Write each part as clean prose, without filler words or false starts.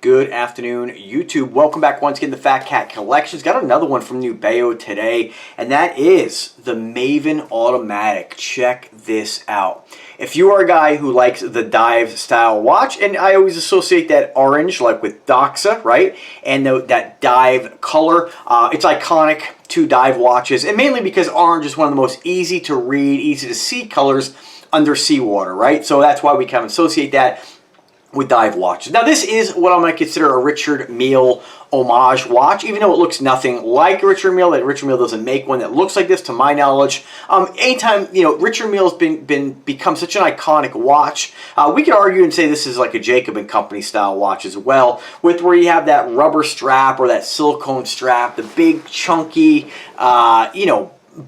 Good afternoon, YouTube. Welcome back once again to Fat Cat Collections. Got another one from Nubeo today, and that is the Maven Automatic. Check this out. If you are a guy who likes the dive style watch, and I always associate that orange like with Doxa, right? And that dive color, it's iconic to dive watches, and mainly because orange is one of the most easy to read, easy to see colors under seawater, right? So that's why we kind of associate that with dive watches. Now this is what I might consider a Richard Mille homage watch, even though it looks nothing like Richard Mille. That Richard Mille doesn't make one that looks like this, to my knowledge. Anytime Richard Mille's become such an iconic watch, we could argue and say this is like a Jacob and Company style watch as well, with where you have that rubber strap or that silicone strap, the big chunky,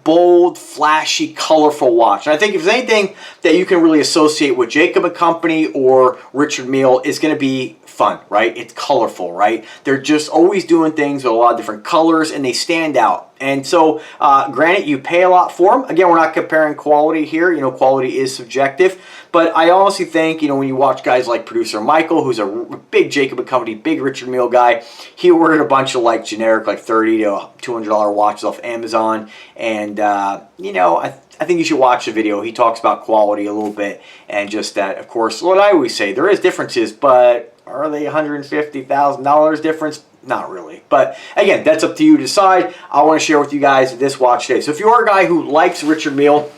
bold, flashy, colorful watch. And I think if there's anything that you can really associate with Jacob & Company or Richard Mille, is going to be fun, right? It's colorful, right? They're just always doing things with a lot of different colors, and they stand out. And so, granted, you pay a lot for them. Again, we're not comparing quality here. Quality is subjective. But I honestly think, when you watch guys like producer Michael, who's a big Jacob & Company, big Richard Mille guy, he ordered a bunch of like generic, like $30 to $200 watches off Amazon. And, I think you should watch the video. He talks about quality a little bit, and just that, of course, what I always say, there is differences, but are they $150,000 difference? Not really. But again, that's up to you to decide. I want to share with you guys this watch today. So if you are a guy who likes Richard Mille,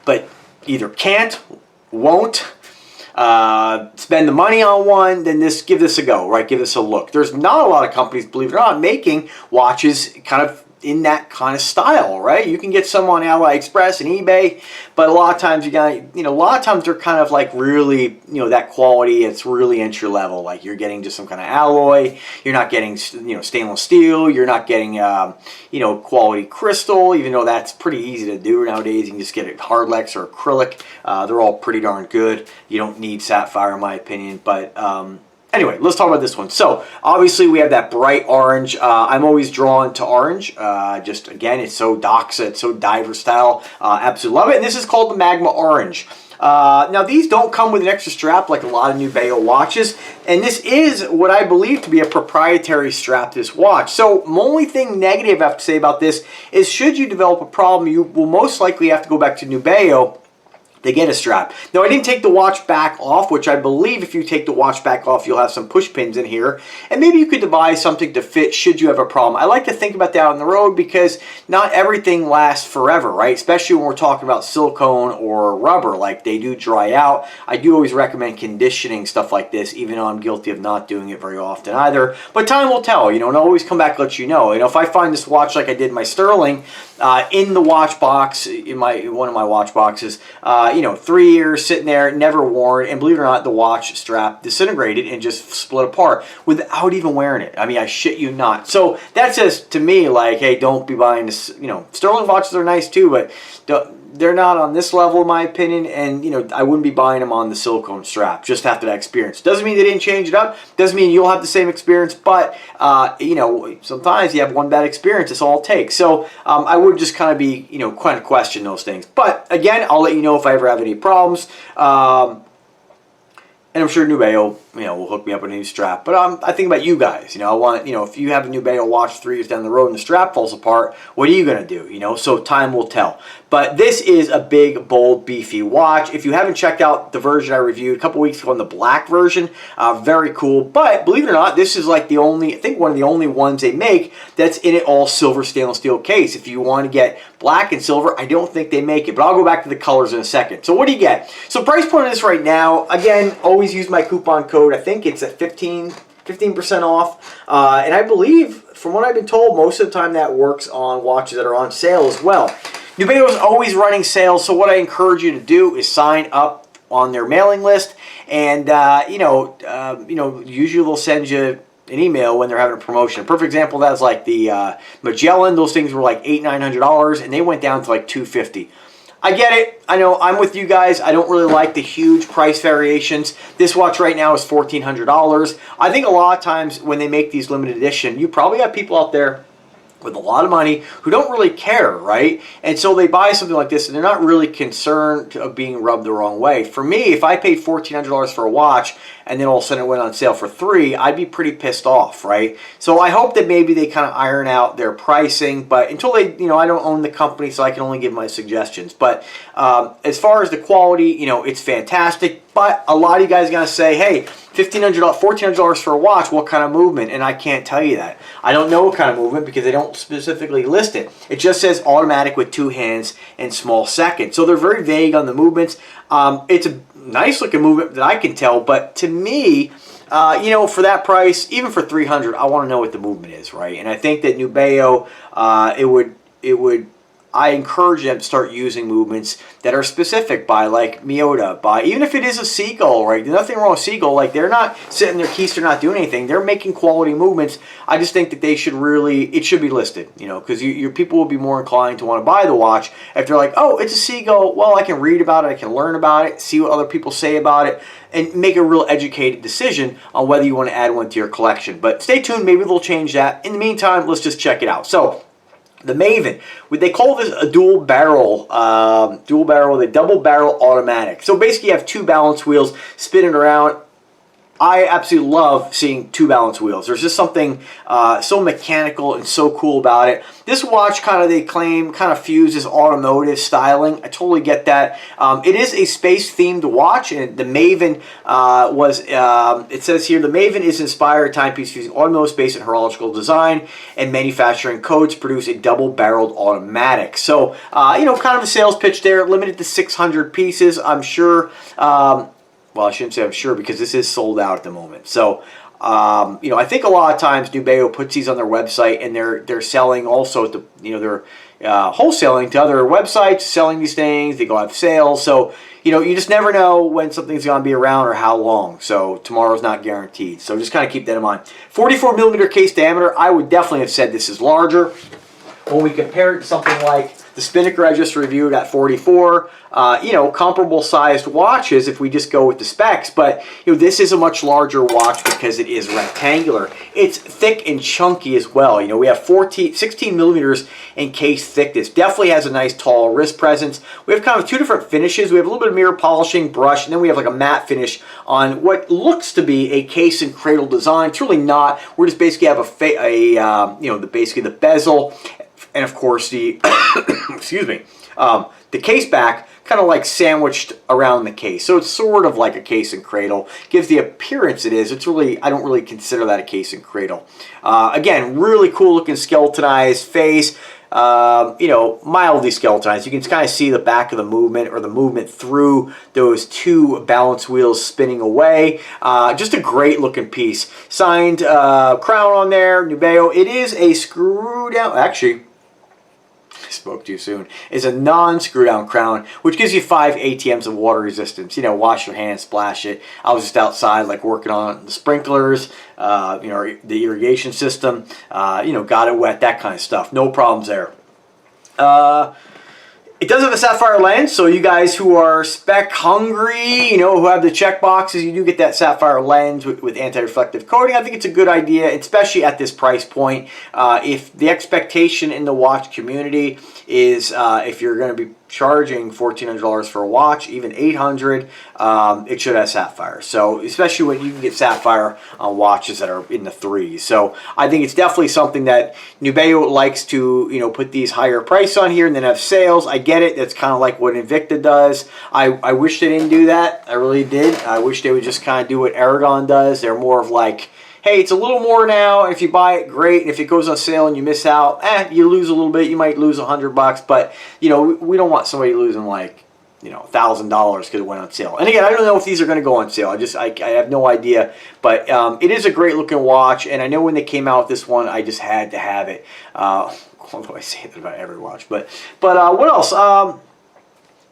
but either can't, won't spend the money on one, then give this a go, right? Give this a look. There's not a lot of companies, believe it or not, making watches kind of in that kind of style, right? You can get some on AliExpress and eBay, but a lot of times a lot of times they're kind of like really, that quality, it's really entry level. Like you're getting just some kind of alloy. You're not getting, stainless steel. You're not getting, quality crystal, even though that's pretty easy to do nowadays. You can just get it Hardlex or acrylic. They're all pretty darn good. You don't need sapphire, in my opinion, but, anyway, let's talk about this one. So, obviously, we have that bright orange. I'm always drawn to orange. Just, again, it's so Doxa, it's so diver style. Absolutely love it. And this is called the Magma Orange. Now, these don't come with an extra strap like a lot of Nubeo watches. And this is what I believe to be a proprietary strap to this watch. So, the only thing negative I have to say about this is should you develop a problem, you will most likely have to go back to Nubeo to get a strap. Now, I didn't take the watch back off, which I believe if you take the watch back off, you'll have some push pins in here. And maybe you could devise something to fit should you have a problem. I like to think about that on the road because not everything lasts forever, right? Especially when we're talking about silicone or rubber, like they do dry out. I do always recommend conditioning stuff like this, even though I'm guilty of not doing it very often either. But time will tell, and I'll always come back and let you know. If I find this watch like I did my Sterling in the watch box, in one of my watch boxes, 3 years sitting there, never worn, and believe it or not, the watch strap disintegrated and just split apart without even wearing it. I mean, I shit you not. So that says to me, like, hey, don't be buying this. Sterling watches are nice too, but they're not on this level, in my opinion, and I wouldn't be buying them on the silicone strap just after that experience. Doesn't mean they didn't change it up. Doesn't mean you'll have the same experience, but sometimes you have one bad experience. That's all it takes. So I would just kind of be, kind of question those things. But again, I'll let you know if I ever have any problems. And I'm sure Nubeo, will hook me up with a new strap. But I think about you guys. I want, if you have a Nubeo watch 3 years down the road and the strap falls apart, what are you going to do? So time will tell. But this is a big, bold, beefy watch. If you haven't checked out the version I reviewed a couple weeks ago on the black version, very cool. But believe it or not, this is like one of the only ones they make that's in it all silver stainless steel case. If you want to get black and silver, I don't think they make it. But I'll go back to the colors in a second. So what do you get? So price point on this right now, again, always use my coupon code. I think it's at 15% off. And I believe, from what I've been told, most of the time that works on watches that are on sale as well. Nubeo is always running sales, so what I encourage you to do is sign up on their mailing list, and usually they'll send you an email when they're having a promotion. A perfect example of that is like the Magellan. Those things were like $800-900, and they went down to like $250. I get it. I know I'm with you guys. I don't really like the huge price variations. This watch right now is $1,400. I think a lot of times when they make these limited edition, you probably have people out there with a lot of money who don't really care, right? And so they buy something like this and they're not really concerned of being rubbed the wrong way. For me, if I paid $1,400 for a watch and then all of a sudden it went on sale for $3, I'd be pretty pissed off, right? So I hope that maybe they kind of iron out their pricing, but until they, I don't own the company, so I can only give my suggestions. But as far as the quality, it's fantastic. But a lot of you guys are going to say, hey, $1,500, $1,400 for a watch, what kind of movement? And I can't tell you that. I don't know what kind of movement because they don't specifically list it. It just says automatic with 2 hands and small second. So they're very vague on the movements. It's a nice looking movement that I can tell, but to me, for that price, even for $300, I want to know what the movement is, right? And I think that Nubeo, I encourage them to start using movements that are specific by like Miota, by even if it is a seagull, right? There's nothing wrong with seagull. Like they're not sitting their keister not doing anything. They're making quality movements. I just think that they should it should be listed, because your people will be more inclined to want to buy the watch if they're like, oh, it's a seagull. Well, I can read about it, I can learn about it, see what other people say about it, and make a real educated decision on whether you want to add one to your collection. But stay tuned, maybe they'll change that. In the meantime, let's just check it out. So, the Maven, they call this a dual barrel, the double barrel automatic. So basically you have 2 balance wheels spinning around. I absolutely love seeing 2 balance wheels. There's just something so mechanical and so cool about it. This watch they claim fuses automotive styling. I totally get that. It is a space-themed watch, and the Maven it says here, the Maven is inspired timepiece fusing automotive, space, and horological design and manufacturing codes to produce a double-barreled automatic. So, kind of a sales pitch there, limited to 600 pieces, I'm sure. Well, I shouldn't say I'm sure because this is sold out at the moment. So, I think a lot of times Nubeo puts these on their website and they're selling also they're wholesaling to other websites, selling these things. They go have sales. So, you just never know when something's going to be around or how long. So tomorrow's not guaranteed. So just kind of keep that in mind. 44 millimeter case diameter. I would definitely have said this is larger. When we compare it to something like the Spinnaker I just reviewed at 44, comparable sized watches if we just go with the specs, but this is a much larger watch because it is rectangular. It's thick and chunky as well. We have 16 millimeters in case thickness. Definitely has a nice tall wrist presence. We have kind of 2 different finishes. We have a little bit of mirror polishing, brush, and then we have like a matte finish on what looks to be a case and cradle design. It's really not. We're just basically have basically the bezel. And of course the, the case back kind of like sandwiched around the case. So it's sort of like a case and cradle. Gives the appearance it is. It's really, I don't really consider that a case and cradle. Again, really cool looking skeletonized face. Mildly skeletonized. You can kind of see the back of the movement or the movement through those 2 balance wheels spinning away. Just a great looking piece. Signed crown on there, Nubeo. It is a screw down, actually, I spoke too soon, is a non-screw down crown, which gives you 5 ATMs of water resistance. Wash your hands, splash it. I was just outside working on the sprinklers, the irrigation system, got it wet, that kind of stuff. No problems there. It does have a sapphire lens, so you guys who are spec hungry, who have the check boxes, you do get that sapphire lens with anti-reflective coating. I think it's a good idea, especially at this price point. If the expectation in the watch community is if you're going to be charging $1,400 for a watch, even $800, it should have sapphire. So especially when you can get sapphire on watches that are in the 3s. So I think it's definitely something that Nubeo likes to put these higher price on here and then have sales. I get it. That's kind of like what Invicta does. I wish they didn't do that. I really did. I wish they would just kind of do what Aragon does. They're more of like, hey, it's a little more now, and if you buy it, great. And if it goes on sale and you miss out, you lose a little bit. You might lose $100, but we don't want somebody losing $1,000 because it went on sale. And again, I don't know if these are going to go on sale. I have no idea, but it is a great looking watch. And I know when they came out with this one, I just had to have it. Although I say that about every watch, but what else?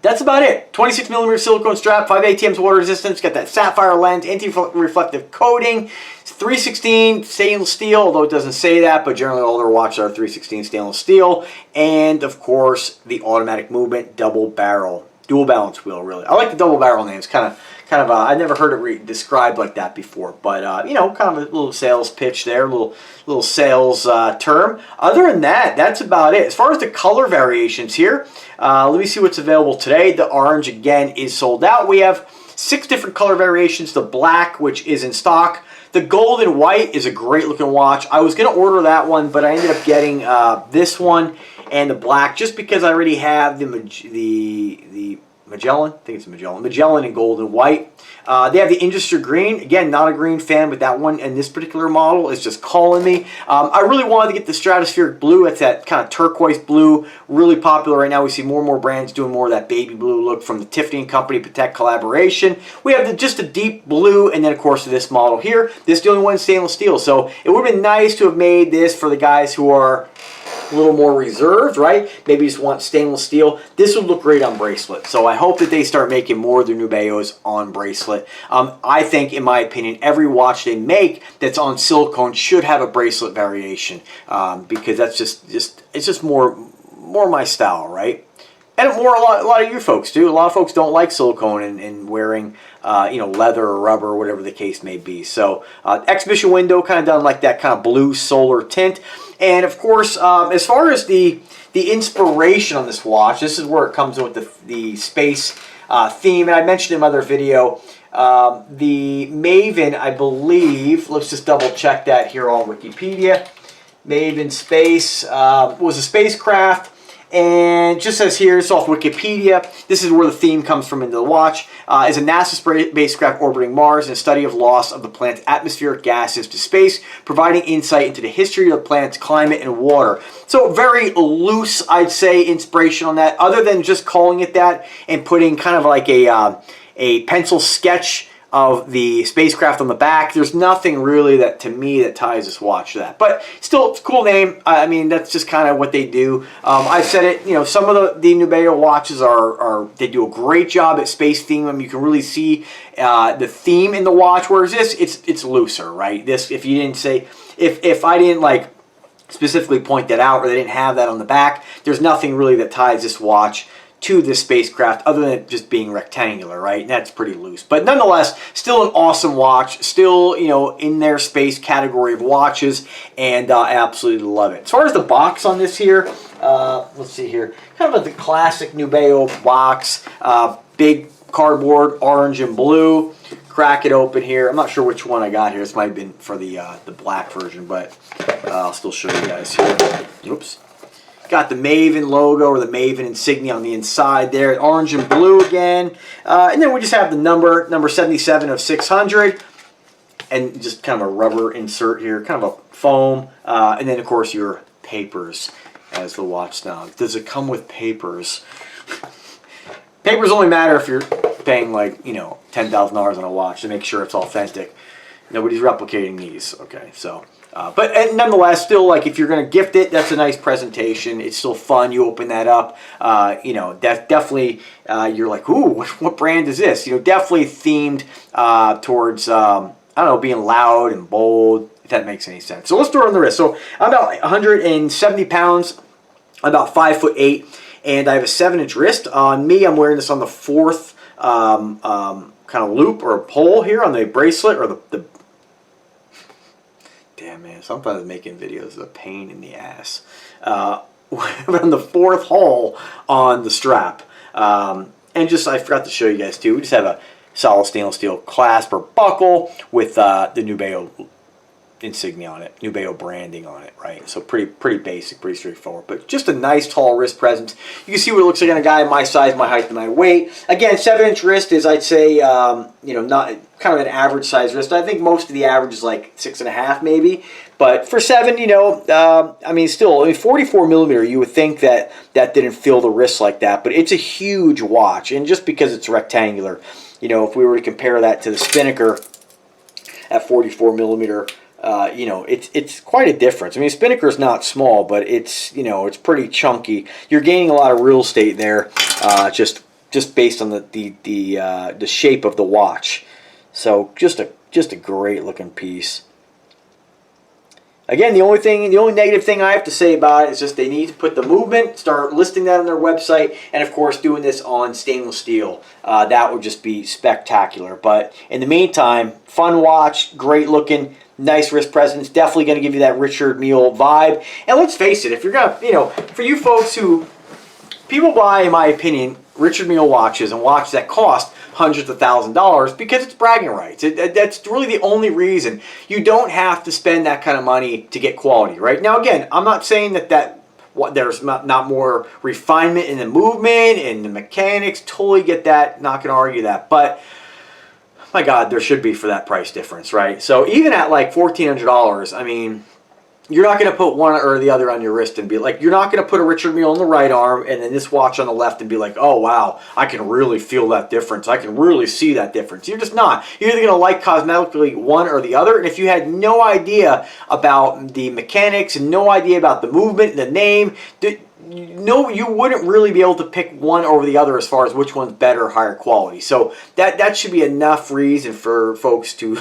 That's about it. 26 millimeter silicone strap, 5 ATMs water resistance, got that sapphire lens, anti-reflective coating, 316 stainless steel, although it doesn't say that, but generally all their watches are 316 stainless steel, and of course the automatic movement double barrel, dual balance wheel. Really, I like the double barrel names. Kind kind of I never heard it described like that before, but you know, kind of a little sales pitch there, little sales term. Other than that, that's about it. As far as the color variations here, let me see what's available today. The orange again is sold out. We have 6 different color variations. The black, which is in stock. The gold and white is a great looking watch. I was going to order that one, but I ended up getting this one and the black just because I already have the Magellan. I think it's a Magellan. Magellan in gold and white. They have the Industry Green. Again, not a green fan, but that one and this particular model is just calling me. I really wanted to get the Stratospheric Blue. It's that kind of turquoise blue. Really popular right now. We see more and more brands doing more of that baby blue look from the Tiffany & Company Patek collaboration. We have just a deep blue, and then, of course, this model here. This is the only one in stainless steel. So it would have been nice to have made this for the guys who are a little more reserved, right? Maybe just want stainless steel. This would look great on bracelet. So I hope that they start making more of their Nubeos on bracelet. I think, in my opinion, every watch they make that's on silicone should have a bracelet variation because that's just more my style, right? And a lot of you folks do. A lot of folks don't like silicone and wearing you know, leather or rubber or whatever the case may be. So exhibition window kind of done like that kind of blue solar tint. And of course, as far as the inspiration on this watch, this is where it comes in with the space theme. And I mentioned in my other video, the Maven, I believe, let's just double check that here on Wikipedia. Maven Space was a spacecraft. And just says here, it's off Wikipedia, this is where the theme comes from into the watch, is a NASA spacecraft orbiting Mars and a study of loss of the planet's atmospheric gases to space, providing insight into the history of the planet's climate and water. So very loose, I'd say, inspiration on that, other than just calling it that and putting kind of like a pencil sketch of the spacecraft on the back. There's nothing really that, to me, that ties this watch to that. But still, it's a cool name. I mean, that's just kind of what they do. I've said it, you know, some of the Nubeo watches they do a great job at space theme. You can really see the theme in the watch, whereas this, it's looser, right? This, if you didn't say, if I didn't like specifically point that out or they didn't have that on the back, there's nothing really that ties this watch to this spacecraft other than it just being rectangular, right? And that's pretty loose. But nonetheless, still an awesome watch. Still, you know, in their space category of watches, and I absolutely love it. As far as the box on this here, let's see here. Kind of the classic Nubeo box. Big cardboard, orange and blue. Crack it open here. I'm not sure which one I got here. This might have been for the black version, but I'll still show you guys here. Oops. Got the Maven logo or the Maven insignia on the inside there. Orange and blue again. And then we just have the number 77 of 600. And just kind of a rubber insert here. Kind of a foam. And then, of course, your papers as the watch now. Does it come with papers? Papers only matter if you're paying, like, you know, $10,000 on a watch to make sure it's authentic. Nobody's replicating these. Okay, so... but nonetheless, still, like, if you're going to gift it, that's a nice presentation. It's still fun. You open that up. You know, definitely, you're like, ooh, what brand is this? You know, definitely themed towards, I don't know, being loud and bold, if that makes any sense. So let's throw it on the wrist. So I'm about 170 pounds, about 5'8", and I have a 7-inch wrist. On me, I'm wearing this on the 4th kind of loop or hole here on the bracelet or the damn, man, sometimes making videos is a pain in the ass. On the 4th hole on the strap. And just, I forgot to show you guys too, we just have a solid stainless steel clasp or buckle with the Nubeo insignia on it, Nubeo branding on it, right? So pretty basic, pretty straightforward, but just a nice tall wrist presence. You can see what it looks like on a guy my size, my height, and my weight. Again, 7-inch wrist is, I'd say, you know, not kind of an average size wrist. I think most of the average is like 6.5 maybe, but for 7, you know, I mean, still, I mean, 44 millimeter, you would think that didn't feel the wrist like that, but it's a huge watch, and just because it's rectangular, you know, if we were to compare that to the Spinnaker at 44 millimeter, you know, it's quite a difference. I mean, Spinnaker is not small, but it's, you know, it's pretty chunky. You're gaining a lot of real estate there, just based on the shape of the watch. So just a great looking piece. Again, the only negative thing I have to say about it is just they need to put the movement, start listing that on their website, and of course doing this on stainless steel. That would just be spectacular. But in the meantime, fun watch, great looking, nice wrist presence, definitely going to give you that Richard Mille vibe. And let's face it, if you're going to, for you folks who, people buy, in my opinion, Richard Mille watches and watches that cost hundreds of $1,000s because it's bragging rights. That's really the only reason. You don't have to spend that kind of money to get quality, right? Now, again, I'm not saying that there's not more refinement in the movement and the mechanics. Totally get that. Not going to argue that. But, my God, there should be for that price difference, right? So even at like $1,400, I mean, you're not going to put one or the other on your wrist and be like, you're not going to put a Richard Mille on the right arm and then this watch on the left and be like, oh, wow, I can really feel that difference. I can really see that difference. You're just not. You're either going to like cosmetically one or the other. And if you had no idea about the mechanics and no idea about the movement, the name, no, you wouldn't really be able to pick one over the other as far as which one's better, higher quality. So that should be enough reason for folks to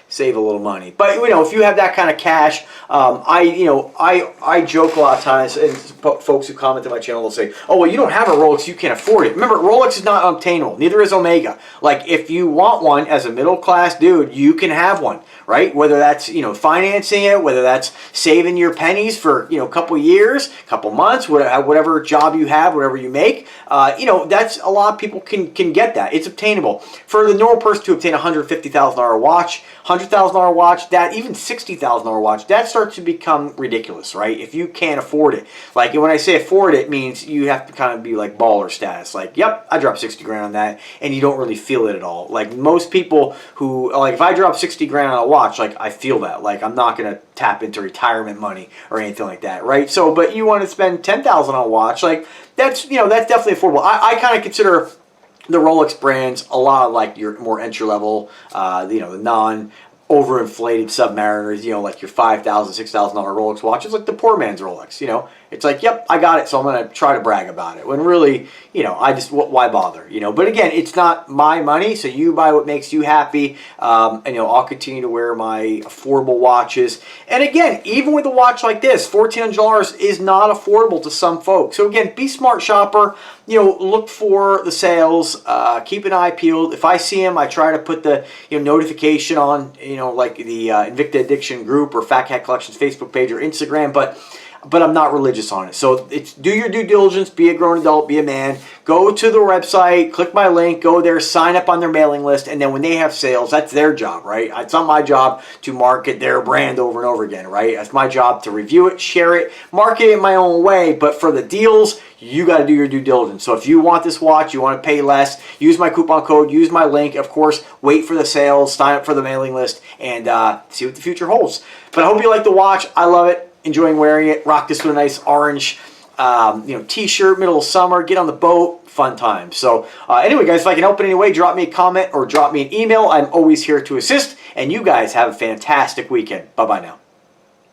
save a little money. But if you have that kind of cash, I joke a lot of times, and folks who comment on my channel will say, "Oh, well, you don't have a Rolex, you can't afford it." Remember, Rolex is not obtainable. Neither is Omega. Like, if you want one as a middle class dude, you can have one, right? Whether that's financing it, whether that's saving your pennies for a couple years, couple months, whatever job you have, whatever you make, that's a lot of people can get that. It's obtainable. For the normal person to obtain a $150,000 watch, $100,000 watch, that even $60,000 watch, that starts to become ridiculous, right? If you can't afford it. Like, when I say afford it, means you have to kind of be like baller status. Like, yep, I dropped 60 grand on that, and you don't really feel it at all. Like, most people who, like, if I drop 60 grand on a watch, like, I feel that. Like, I'm not going to tap into retirement money or anything like that, right? So, but you want to spend $10,000 on a watch, like, that's definitely affordable. I kind of consider the Rolex brands a lot of like your more entry level, the non overinflated Submariners, like your $5,000, $6,000 Rolex watches, like the poor man's Rolex. It's like, yep, I got it, so I'm going to try to brag about it. When really, why bother? But again, it's not my money, so you buy what makes you happy. And I'll continue to wear my affordable watches. And again, even with a watch like this, $1,400 is not affordable to some folks. So again, be smart shopper. Look for the sales. Keep an eye peeled. If I see them, I try to put the notification on. Like the Invicta Addiction group or Fat Cat Collections Facebook page or Instagram, but I'm not religious on it. So do your due diligence, be a grown adult, be a man. Go to the website, click my link, go there, sign up on their mailing list, and then when they have sales, that's their job, right? It's not my job to market their brand over and over again, right? It's my job to review it, share it, market it in my own way, but for the deals, you got to do your due diligence. So if you want this watch, you want to pay less, use my coupon code, use my link. Of course, wait for the sales, sign up for the mailing list, and see what the future holds. But I hope you like the watch. I love it. Enjoying wearing it. Rock this with a nice orange t-shirt, middle of summer. Get on the boat. Fun time. So anyway, guys, if I can help in any way, drop me a comment or drop me an email. I'm always here to assist. And you guys have a fantastic weekend. Bye-bye now.